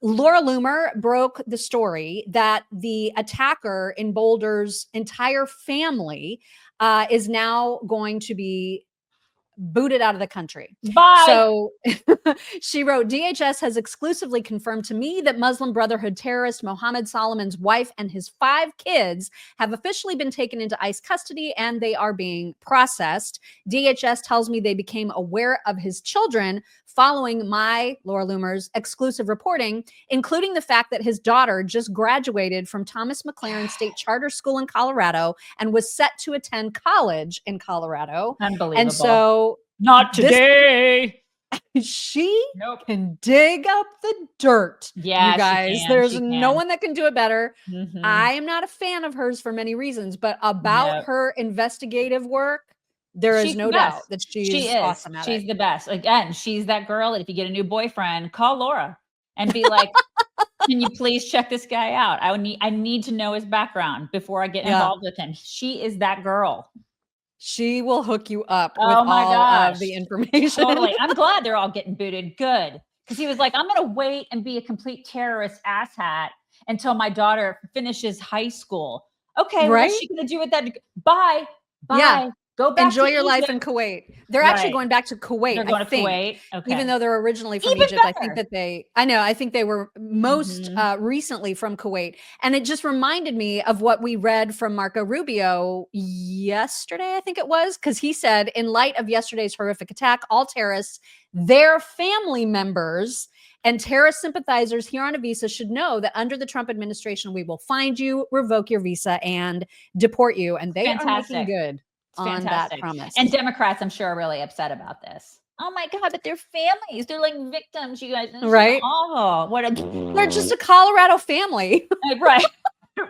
Laura Loomer broke the story that the attacker in Boulder's entire family is now going to be booted out of the country. Bye. So she wrote, DHS has exclusively confirmed to me that Muslim Brotherhood terrorist Mohammed Soliman's wife and his 5 kids have officially been taken into ICE custody and they are being processed. DHS tells me they became aware of his children following my, Laura Loomer's, exclusive reporting, including the fact that his daughter just graduated from Thomas McLaren State Charter School in Colorado and was set to attend college in Colorado. Unbelievable. And so not today. She can dig up the dirt. Yeah, you guys. There's no one that can do it better. Mm-hmm. I am not a fan of hers for many reasons, but about her investigative work, there is no doubt that she's awesome at it. She's the best. Again, she's that girl that if you get a new boyfriend, call Laura and be like, can you please check this guy out? I need to know his background before I get involved with him. She is that girl. She will hook you up with all of the information. Totally. I'm glad they're all getting booted. Good. Because he was like, I'm going to wait and be a complete terrorist asshat until my daughter finishes high school. Okay. Right? What's she going to do with that? Bye. Bye. Yeah. Go back. Enjoy your life in Kuwait. They're actually going back to Kuwait. They're going to Kuwait. Okay. Even though they're originally from Egypt, I think that I think they were most recently from Kuwait. And it just reminded me of what we read from Marco Rubio yesterday, I think it was, because he said, in light of yesterday's horrific attack, all terrorists, their family members, and terrorist sympathizers here on a visa should know that under the Trump administration, we will find you, revoke your visa, and deport you. And they are making good on that promise. And Democrats, I'm sure, are really upset about this. Oh my God, but they're families. They're like victims, you guys. Right? Oh, they're just a Colorado family. Right.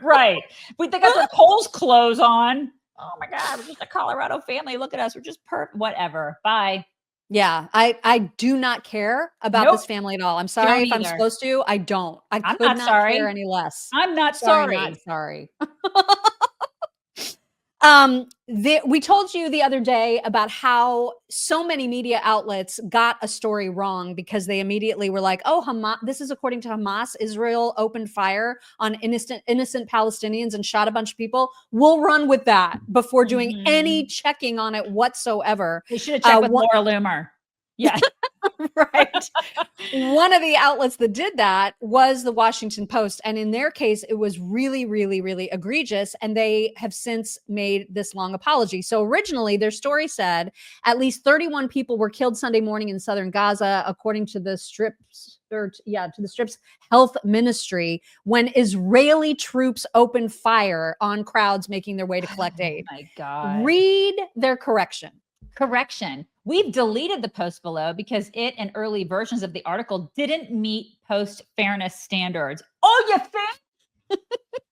Right. They got their Kohl's clothes on. Oh my God, we're just a Colorado family. Look at us. We're just whatever. Bye. Yeah, I do not care about this family at all. I'm sorry if I'm supposed to. I don't. I could not care any less. I'm not sorry. Not sorry. We told you the other day about how so many media outlets got a story wrong because they immediately were like, oh, Hamas, this is according to Hamas, Israel opened fire on innocent Palestinians and shot a bunch of people. We'll run with that before doing any checking on it whatsoever. They should have checked with Laura Loomer. Yeah. Right. One of the outlets that did that was the Washington Post. And in their case, it was really, really, really egregious. And they have since made this long apology. So originally their story said at least 31 people were killed Sunday morning in southern Gaza, according to the Strip's health ministry, when Israeli troops opened fire on crowds making their way to collect aid. Oh my God. Read their correction. We've deleted the post below because it and early versions of the article didn't meet post fairness standards. Oh, you think?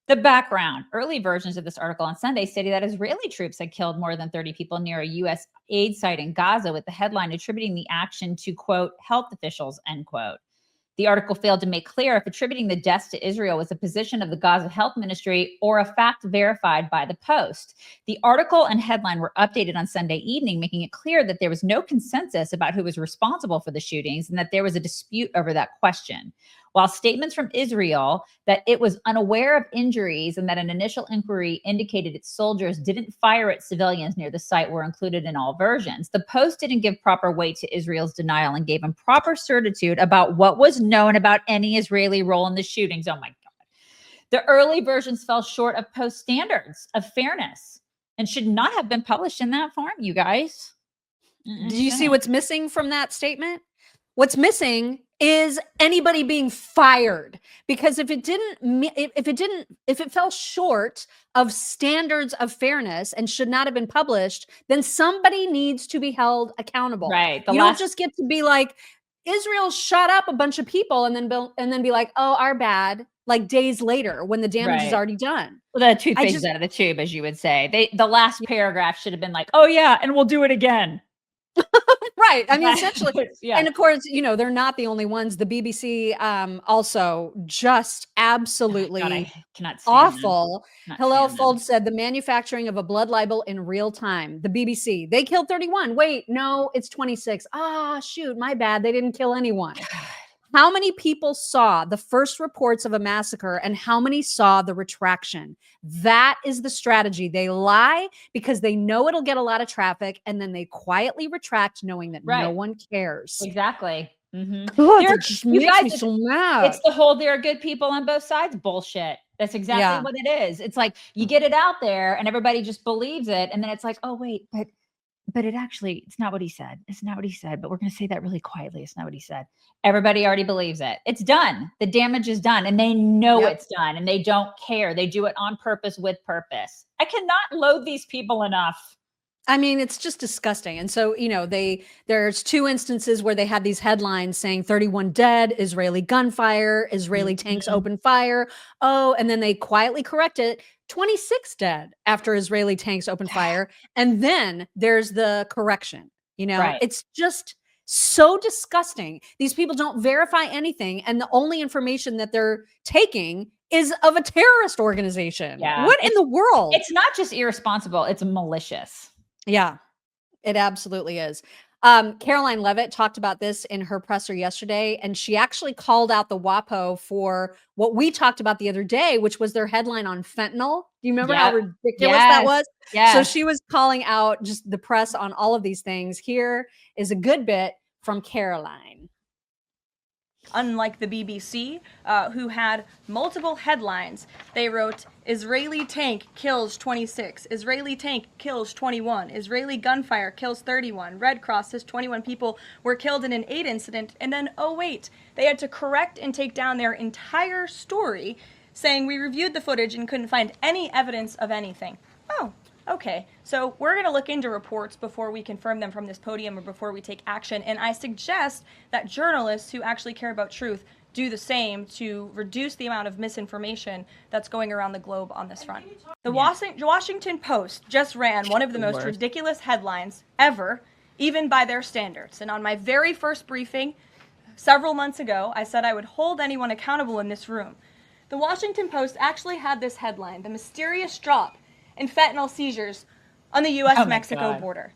The background. Early versions of this article on Sunday stated that Israeli troops had killed more than 30 people near a U.S. aid site in Gaza, with the headline attributing the action to, quote, health officials, end quote. The article failed to make clear if attributing the deaths to Israel was a position of the Gaza Health Ministry or a fact verified by the Post. The article and headline were updated on Sunday evening, making it clear that there was no consensus about who was responsible for the shootings and that there was a dispute over that question. While statements from Israel that it was unaware of injuries and that an initial inquiry indicated its soldiers didn't fire at civilians near the site were included in all versions, the Post didn't give proper weight to Israel's denial and gave improper certitude about what was known about any Israeli role in the shootings. Oh my God. The early versions fell short of Post standards of fairness and should not have been published in that form, you guys. Do you see what's missing from that statement? What's missing is anybody being fired, because if it fell short of standards of fairness and should not have been published, then somebody needs to be held accountable. Right. You don't just get to be like, Israel shot up a bunch of people and then be like, oh, our bad, like days later when the damage is already done. Well, the toothpaste is out of the tube, as you would say. The last paragraph should have been like, oh yeah, and we'll do it again. Right. I mean, essentially, and of course, they're not the only ones. The BBC also just absolutely awful. Hillel Fold said the manufacturing of a blood libel in real time. The BBC, they killed 31. Wait, no, it's 26. Ah, shoot, my bad. They didn't kill anyone. How many people saw the first reports of a massacre and how many saw the retraction? That is the strategy. They lie because they know it'll get a lot of traffic, and then they quietly retract knowing that no Right. one cares. Exactly. God, There, it just you makes guys, me so mad. it's the whole "there are good people on both sides" bullshit. That's exactly Yeah. what it is. It's like you get it out there and everybody just believes it, and then it's like, oh wait, but it's not what he said. It's not what he said, but we're going to say that really quietly. It's not what he said. Everybody already believes it. It's done. The damage is done, and they know Yep. it's done, and they don't care. They do it on purpose, with purpose. I cannot loathe these people enough. I mean, it's just disgusting. And so, there's two instances where they had these headlines saying 31 dead, Israeli gunfire, Israeli tanks open fire. Oh, and then they quietly correct it, 26 dead after Israeli tanks open fire. And then there's the correction. Right. It's just so disgusting. These people don't verify anything. And the only information that they're taking is of a terrorist organization. Yeah. What in the world? It's not just irresponsible, it's malicious. Yeah, it absolutely is. Karoline Leavitt talked about this in her presser yesterday, and she actually called out the WAPO for what we talked about the other day, which was their headline on fentanyl. Do you remember how Yep. ridiculous that was? So Yes. she was calling out just the press on all of these things. Here is a good bit from Karoline. Unlike the BBC, who had multiple headlines. They wrote, Israeli tank kills 26, Israeli tank kills 21, Israeli gunfire kills 31, Red Cross says 21 people were killed in an aid incident, and then, oh wait, they had to correct and take down their entire story, saying we reviewed the footage and couldn't find any evidence of anything. Oh, okay, so we're going to look into reports before we confirm them from this podium or before we take action, and I suggest that journalists who actually care about truth do the same to reduce the amount of misinformation that's going around the globe on this front. The Washington Post just ran one of the most ridiculous headlines ever, even by their standards, and on my very first briefing several months ago, I said I would hold anyone accountable in this room. The Washington Post actually had this headline, "The mysterious drop in fentanyl seizures on the U.S.-Mexico border."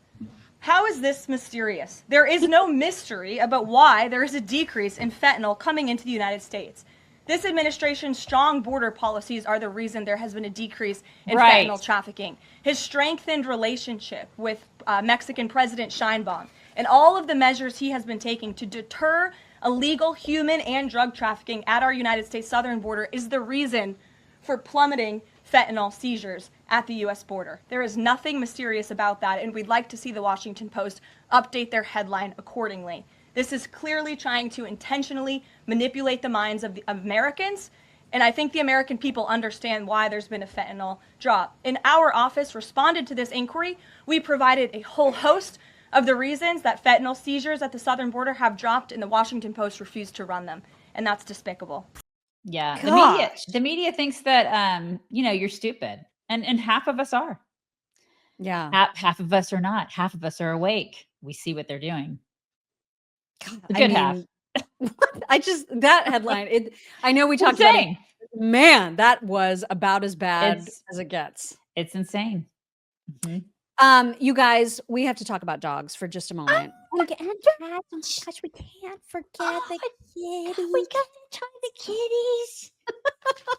How is this mysterious? There is no mystery about why there is a decrease in fentanyl coming into the United States. This administration's strong border policies are the reason there has been a decrease in fentanyl trafficking. His strengthened relationship with Mexican President Sheinbaum and all of the measures he has been taking to deter illegal human and drug trafficking at our United States southern border is the reason for plummeting fentanyl seizures at the U.S. border. There is nothing mysterious about that, and we'd like to see the Washington Post update their headline accordingly. This is clearly trying to intentionally manipulate the minds of the Americans, and I think the American people understand why there's been a fentanyl drop. And our office responded to this inquiry. We provided a whole host of the reasons that fentanyl seizures at the southern border have dropped, and the Washington Post refused to run them, and that's despicable. Yeah. Gosh. The media thinks that you're stupid. And half of us are. Yeah. Half of us are not. Half of us are awake. We see what they're doing. God, The good half. That headline, I know we talked about it. Man, that was about as bad as it gets. It's insane. You guys, we have to talk about dogs for just a moment. And cats. Oh my gosh, we can't forget the kitties. We gotta try the kitties.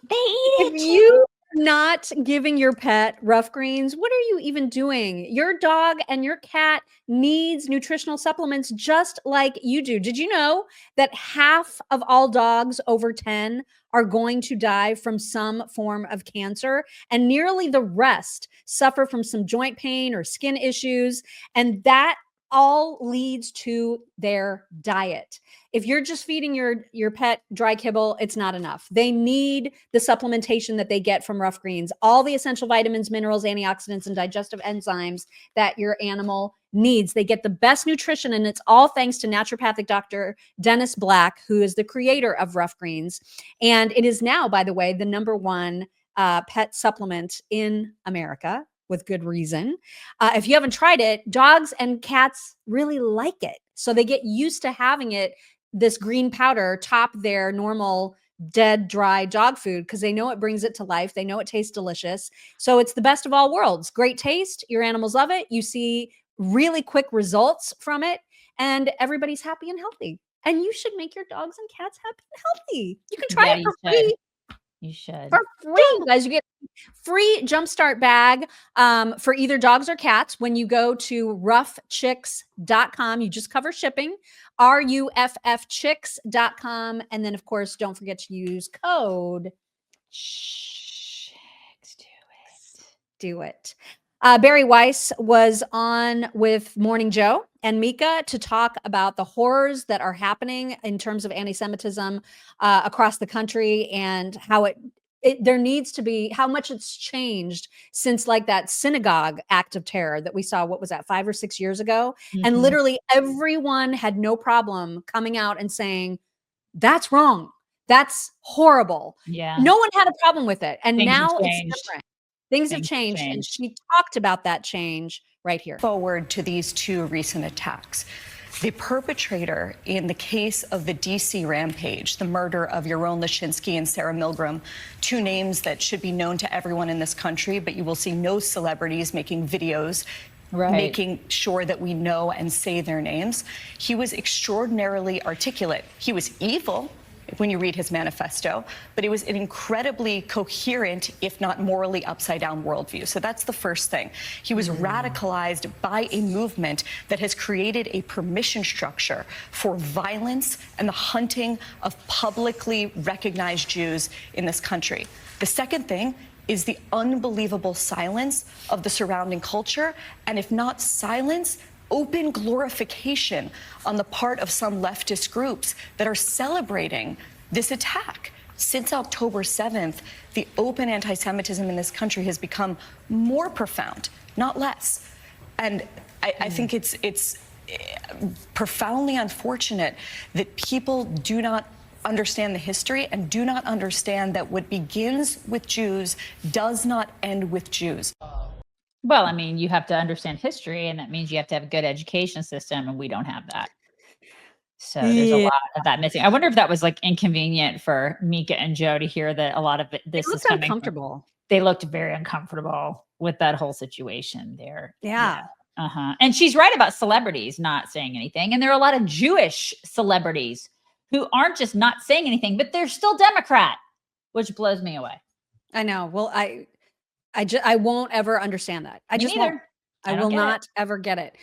They eat If you are not giving your pet rough greens, what are you even doing? Your dog and your cat needs nutritional supplements just like you do. Did you know that half of all dogs over 10 are going to die from some form of cancer, and nearly the rest suffer from some joint pain or skin issues, and that all leads to their diet. If you're just feeding your pet dry kibble, it's not enough. They need the supplementation that they get from rough greens, all the essential vitamins, minerals, antioxidants, and digestive enzymes that your animal needs. They get the best nutrition, and it's all thanks to naturopathic Dr. Dennis Black, who is the creator of rough greens. And it is now, by the way, the #1 pet supplement in America, with good reason. If you haven't tried it, dogs and cats really like it. So they get used to having it, this green powder, top their normal dead, dry dog food, because they know it brings it to life. They know it tastes delicious. So it's the best of all worlds. Great taste. Your animals love it. You see really quick results from it, and everybody's happy and healthy. and you should make your dogs and cats happy and healthy. You can try Yeah, it you for should. free. You should. For free, you guys. You get free jumpstart bag for either dogs or cats when you go to roughchicks.com. You just cover shipping, ruffchicks.com. And then, of course, don't forget to use code Chicks, do it. Barry Weiss was on with Morning Joe and Mika to talk about the horrors that are happening in terms of anti-Semitism across the country, and how there needs to be, how much it's changed since like that synagogue act of terror that we saw, what was that, 5 or 6 years ago? And literally everyone had no problem coming out and saying, that's wrong. That's horrible. Yeah. No one had a problem with it. And Things have now it's changed. different. Things have changed. And she talked about that change right here. Forward to these two recent attacks. The perpetrator in the case of the DC rampage, the murder of Yaron Lashinsky and Sarah Milgram, two names that should be known to everyone in this country, but you will see no celebrities making videos making sure that we know and say their names. He was extraordinarily articulate. He was evil when you read his manifesto, but it was an incredibly coherent, if not morally upside down worldview. So that's the first thing. He was radicalized by a movement that has created a permission structure for violence and the hunting of publicly recognized Jews in this country. The second thing is the unbelievable silence of the surrounding culture, and if not silence, open glorification on the part of some leftist groups that are celebrating this attack. Since October 7th, the open anti-Semitism in this country has become more profound, not less. And I think it's profoundly unfortunate that people do not understand the history and do not understand that what begins with Jews does not end with Jews. Well, I mean, you have to understand history, and that means you have to have a good education system, and we don't have that. So there's a lot of that missing. I wonder if that was like inconvenient for Mika and Joe to hear that a lot of this is coming. Uncomfortable. They looked very uncomfortable with that whole situation there. Yeah. And she's right about celebrities not saying anything. And there are a lot of Jewish celebrities who aren't just not saying anything, but they're still Democrat, which blows me away. I know. Well, I won't ever understand that. I just won't. I will not ever get it.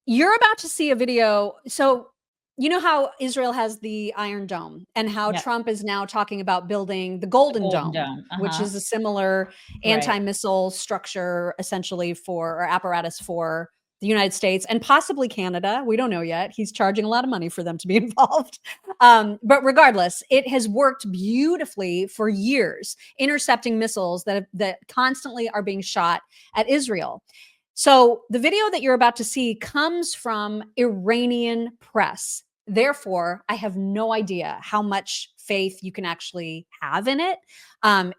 You're about to see a video. So you know how Israel has the Iron Dome, and how Trump is now talking about building the Golden Dome. Which is a similar anti-missile structure, essentially, or apparatus for the United States and possibly Canada. We don't know yet. He's charging a lot of money for them to be involved. But regardless, it has worked beautifully for years, intercepting missiles that constantly are being shot at Israel. So the video that you're about to see comes from Iranian press. Therefore, I have no idea how much faith you can actually have in it,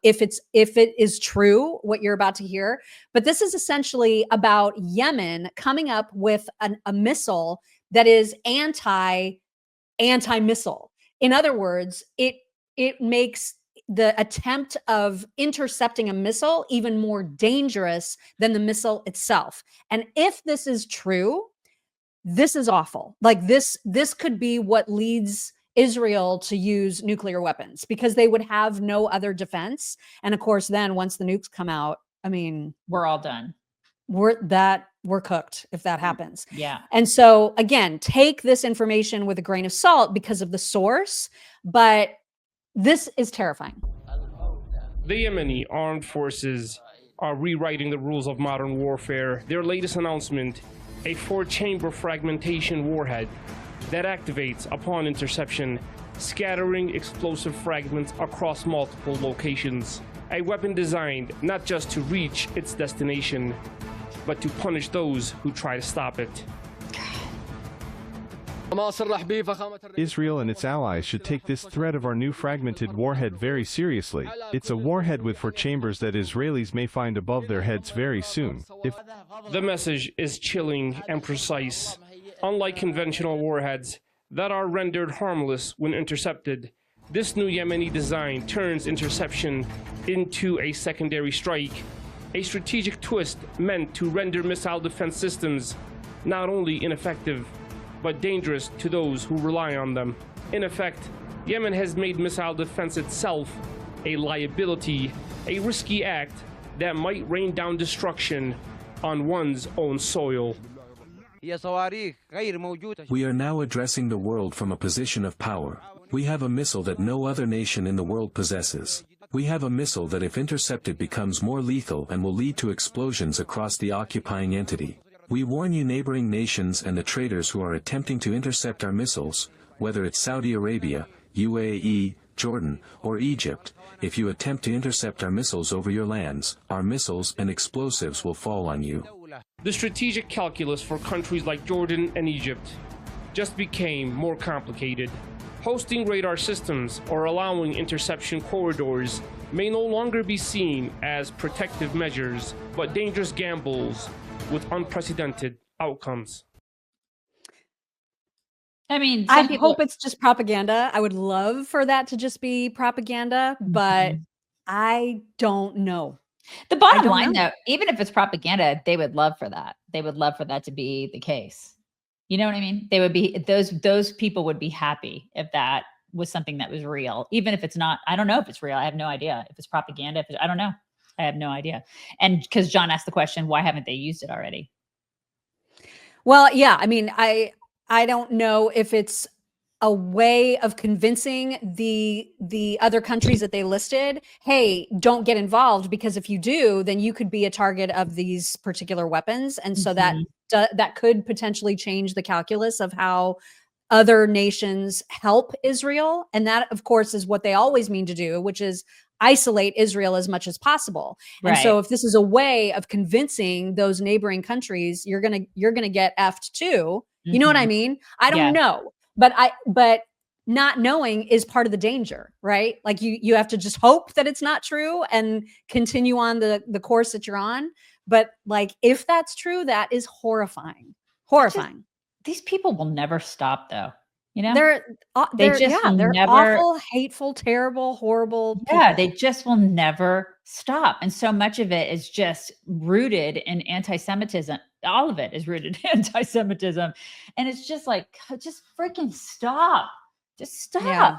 if it is true what you're about to hear. But this is essentially about Yemen coming up with a missile that is anti-missile. In other words, it makes the attempt of intercepting a missile even more dangerous than the missile itself. And if this is true, this is awful. Like this could be what leads Israel to use nuclear weapons, because they would have no other defense. And of course, then once the nukes come out, I mean, we're all done. We're cooked if that happens. Yeah. And so again, take this information with a grain of salt because of the source, but this is terrifying. The Yemeni armed forces are rewriting the rules of modern warfare. Their latest announcement, a 4-chamber fragmentation warhead that activates upon interception, scattering explosive fragments across multiple locations. A weapon designed not just to reach its destination, but to punish those who try to stop it. Israel and its allies should take this threat of our new fragmented warhead very seriously. It's a warhead with 4 chambers that Israelis may find above their heads very soon. The message is chilling and precise. Unlike conventional warheads that are rendered harmless when intercepted, this new Yemeni design turns interception into a secondary strike, a strategic twist meant to render missile defense systems not only ineffective, but dangerous to those who rely on them. In effect, Yemen has made missile defense itself a liability, a risky act that might rain down destruction on one's own soil. We are now addressing the world from a position of power. We have a missile that no other nation in the world possesses. We have a missile that if intercepted becomes more lethal and will lead to explosions across the occupying entity. We warn you neighboring nations and the traitors who are attempting to intercept our missiles, whether it's Saudi Arabia, UAE, Jordan, or Egypt, if you attempt to intercept our missiles over your lands, our missiles and explosives will fall on you. The strategic calculus for countries like Jordan and Egypt just became more complicated. Hosting radar systems or allowing interception corridors may no longer be seen as protective measures, but dangerous gambles with unprecedented outcomes. I mean, I some people hope it's just propaganda. I would love for that to just be propaganda, but I don't know. The I bottom don't line, know. though, even if it's propaganda, they would love for that. They would love for that to be the case. You know what I mean? They would be those people would be happy if that was something that was real, even if it's not. I don't know if it's real. I have no idea if it's propaganda. I don't know. I have no idea. And because John asked the question, why haven't they used it already? Well, yeah, I mean, I don't know if it's a way of convincing the other countries that they listed, hey, don't get involved, because if you do, then you could be a target of these particular weapons, and so that could potentially change the calculus of how other nations help Israel, and that, of course, is what they always mean to do, which is isolate Israel as much as possible. And so if this is a way of convincing those neighboring countries, you're gonna get effed too. You know what I mean? I don't know. But not knowing is part of the danger, right? Like you have to just hope that it's not true and continue on the course that you're on. But like, if that's true, that is horrifying. Horrifying. These people will never stop, though. You know, They're will never, awful, hateful, terrible, horrible. Yeah, people. they just will never stop. And so much of it is just rooted in anti-Semitism. All of it is rooted in anti-Semitism. And it's just like, just freaking stop. Just stop. Yeah.